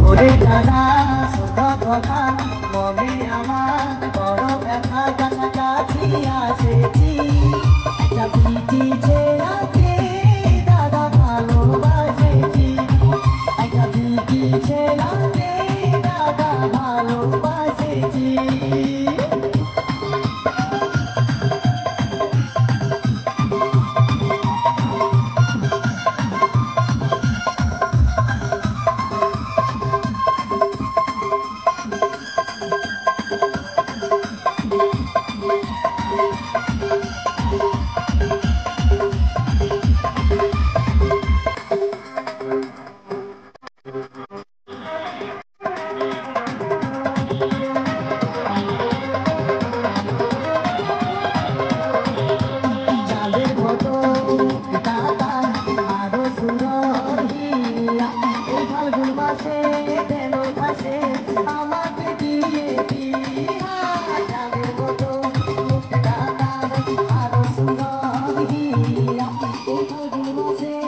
ওরে দাদা শোধ কথা মনে আমার বড় ব্যথা কাছাকাছি আসেছি একটা পিটি ছেড়াতে দাদা ভালোবাসেছি একটা পিটি ছেড়াতে দাদা ভালোবাসেছি Thank you.